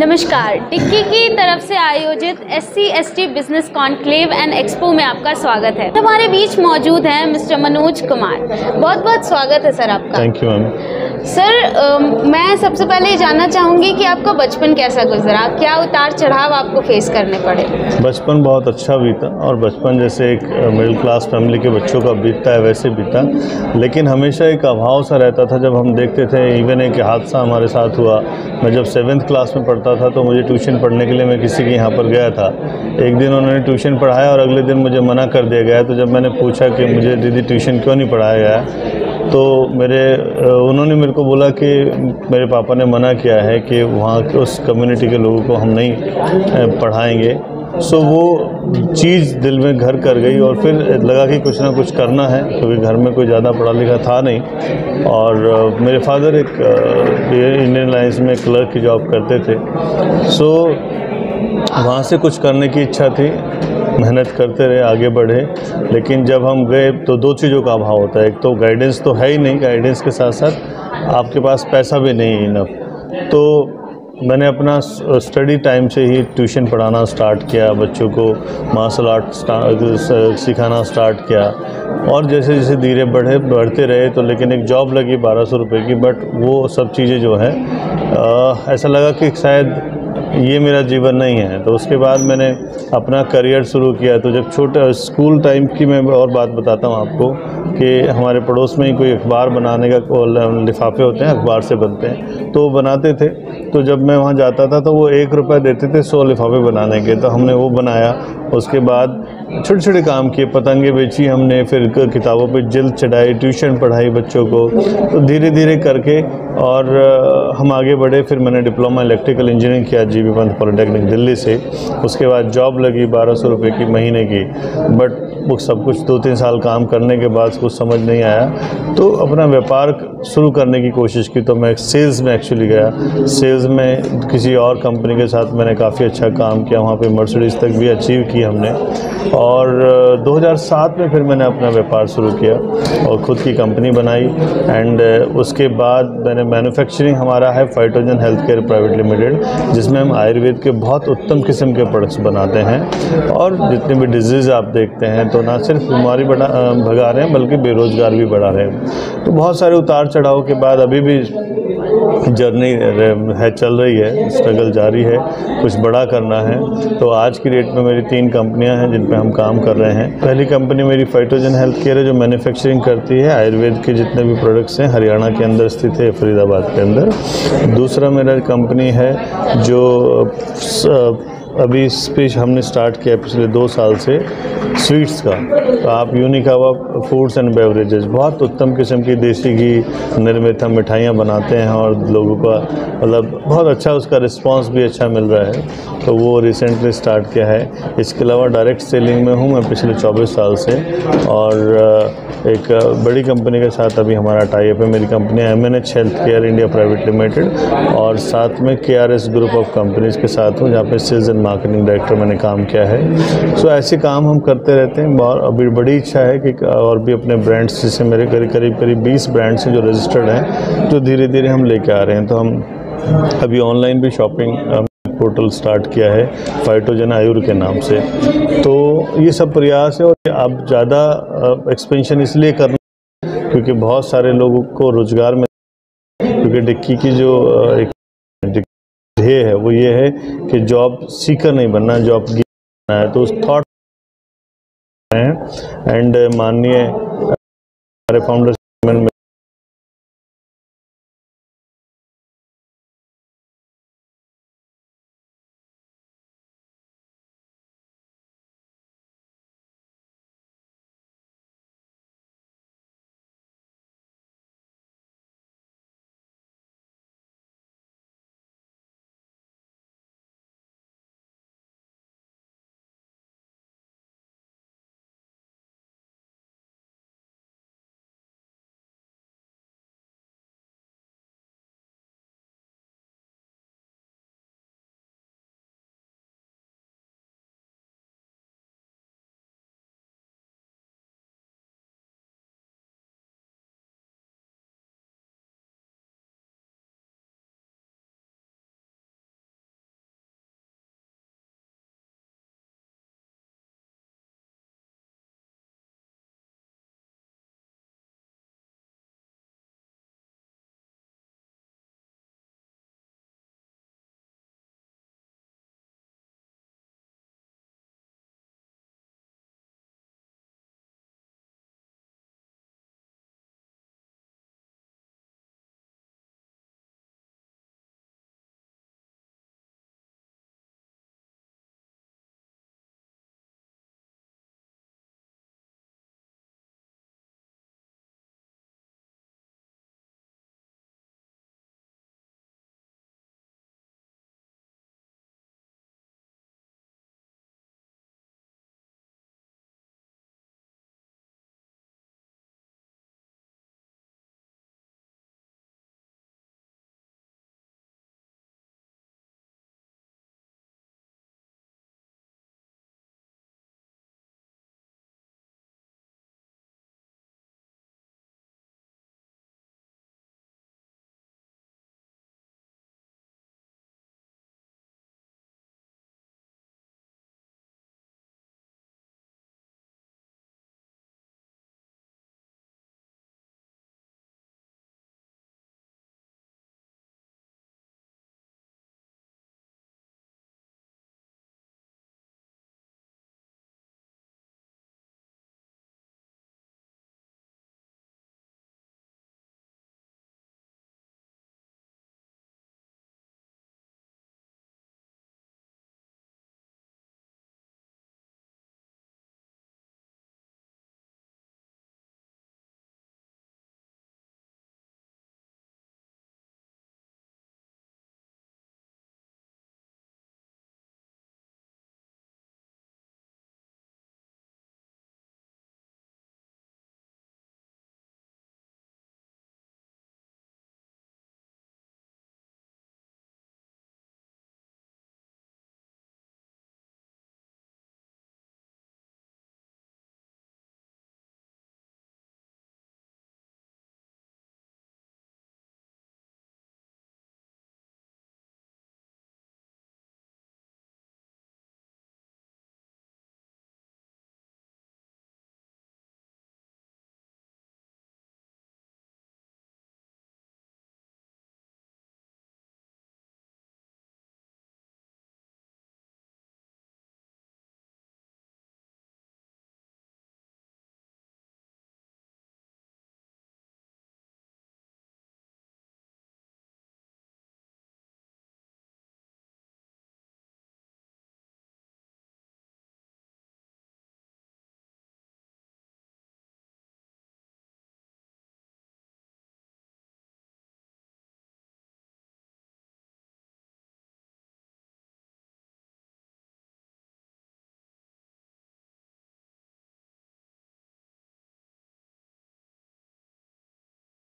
नमस्कार, टिक्की की तरफ से आयोजित SC/ST business conclave and expo में आपका स्वागत है। हमारे बीच मौजूद हैं मिस्टर मनोज कुमार। बहुत बहुत स्वागत है सर आपका। Thank you ma'am. सर, मैं सबसे पहले ये जानना चाहूँगी कि आपका बचपन कैसा गुजरा, क्या उतार चढ़ाव आपको फेस करने पड़े? बचपन बहुत अच्छा बीता और बचपन जैसे एक मिडिल क्लास फैमिली के बच्चों का बीतता है वैसे बीता, लेकिन हमेशा एक अभाव सा रहता था। जब हम देखते थे, इवन एक हादसा हमारे साथ हुआ। मैं जब 7th क्लास में पढ़ता था तो मुझे ट्यूशन पढ़ने के लिए मैं किसी के यहाँ पर गया था। एक दिन उन्होंने ट्यूशन पढ़ाया और अगले दिन मुझे मना कर दिया गया। तो जब मैंने पूछा कि मुझे दीदी ट्यूशन क्यों नहीं पढ़ाया गया, तो उन्होंने मेरे को बोला कि मेरे पापा ने मना किया है कि वहाँ के उस कम्युनिटी के लोगों को हम नहीं पढ़ाएंगे। सो वो चीज़ दिल में घर कर गई और फिर लगा कि कुछ ना कुछ करना है, क्योंकि घर में कोई ज़्यादा पढ़ा लिखा था नहीं। और मेरे फादर एक इंडियन एयरलाइंस में क्लर्क की जॉब करते थे। सो वहाँ से कुछ करने की इच्छा थी, मेहनत करते रहे, आगे बढ़े। लेकिन जब हम गए तो दो चीज़ों का अभाव होता है। एक तो गाइडेंस तो है ही नहीं, गाइडेंस के साथ साथ आपके पास पैसा भी नहीं है इनफ। तो मैंने अपना स्टडी टाइम से ही ट्यूशन पढ़ाना स्टार्ट किया, बच्चों को मार्शल आर्ट सिखाना स्टार्ट किया। और जैसे जैसे धीरे बढ़ते रहे तो लेकिन एक जॉब लगी 1200 रुपये की। बट वो सब चीज़ें जो है ऐसा लगा कि शायद ये मेरा जीवन नहीं है। तो उसके बाद मैंने अपना करियर शुरू किया। तो जब छोटे स्कूल टाइम की मैं और बात बताता हूँ आपको कि हमारे पड़ोस में ही कोई अखबार बनाने का लिफाफे होते हैं, अखबार से बनते हैं, तो वो बनाते थे। तो जब मैं वहाँ जाता था तो वो 1 रुपया देते थे 100 लिफाफे बनाने के। तो हमने वो बनाया। उसके बाद छोटे छोटे काम किए, पतंगे बेची हमने, फिर किताबों पे जिल्द चढ़ाई, ट्यूशन पढ़ाई बच्चों को। तो धीरे धीरे करके और हम आगे बढ़े। फिर मैंने डिप्लोमा इलेक्ट्रिकल इंजीनियरिंग किया जीबी पंत पॉलिटेक्निक दिल्ली से। उसके बाद जॉब लगी 1200 रुपये की महीने की। बट वो सब कुछ 2-3 साल काम करने के बाद कुछ समझ नहीं आया, तो अपना व्यापार शुरू करने की कोशिश की। तो मैं सेल्स में एक्चुअली गया। सेल्स में किसी और कंपनी के साथ मैंने काफ़ी अच्छा काम किया, वहाँ पे मर्सिडीज़ तक भी अचीव की हमने। और 2007 में फिर मैंने अपना व्यापार शुरू किया और ख़ुद की कंपनी बनाई। एंड उसके बाद मैंने मैन्युफैक्चरिंग हमारा है फाइटोजन हेल्थ केयर प्राइवेट लिमिटेड, जिसमें हम आयुर्वेद के बहुत उत्तम किस्म के प्रोडक्ट्स बनाते हैं। और जितने भी डिजीज़ आप देखते हैं तो ना सिर्फ बीमारी भगा रहे हैं बल्कि बेरोज़गार भी बढ़ा रहे हैं। तो बहुत सारे उतार चढ़ाव के बाद अभी भी जर्नी है, चल रही है, स्ट्रगल जारी है, कुछ बड़ा करना है। तो आज की डेट में मेरी 3 कंपनियां हैं जिन पे हम काम कर रहे हैं। पहली कंपनी मेरी फाइटोजन हेल्थ केयर है, जो मैन्युफैक्चरिंग करती है आयुर्वेद के जितने भी प्रोडक्ट्स हैं, हरियाणा के अंदर स्थित है, फरीदाबाद के अंदर। दूसरा मेरा कंपनी है जो अभी स्पेश हमने स्टार्ट किया पिछले 2 साल से, स्वीट्स का। तो आप यूनिकावा फूड्स एंड बेवरेजेस, बहुत उत्तम किस्म की देसी घी निर्मित हम मिठाइयाँ बनाते हैं और लोगों का मतलब बहुत अच्छा उसका रिस्पांस भी अच्छा मिल रहा है। तो वो रिसेंटली स्टार्ट किया है। इसके अलावा डायरेक्ट सेलिंग में हूँ मैं पिछले 24 साल से। और एक बड़ी कंपनी के साथ अभी हमारा टाई अप है। मेरी company MNH health care India private limited, और साथ में KRS ग्रुप ऑफ कंपनीज़ के साथ हूँ, जहाँ पे सेल्स एंड मार्केटिंग डायरेक्टर मैंने काम किया है। सो ऐसे काम हम करते रहते हैं। और अभी बड़ी इच्छा है कि और भी अपने ब्रांड्स, जैसे मेरे करीब 20 ब्रांड्स हैं जो रजिस्टर्ड हैं, जो धीरे धीरे हम लेके आ रहे हैं। तो हम अभी ऑनलाइन भी शॉपिंग पोर्टल स्टार्ट किया है फाइटोजन आयुर के नाम से। तो ये सब प्रयास है। और अब ज़्यादा एक्सपेंशन इसलिए करना क्योंकि बहुत सारे लोगों को रोज़गार में, क्योंकि डिक्की की जो एक ध्येय है वो ये है कि जॉब सीकर नहीं बनना, जॉब बनना है। तो उस थॉट एंड माननीय हमारे फाउंडर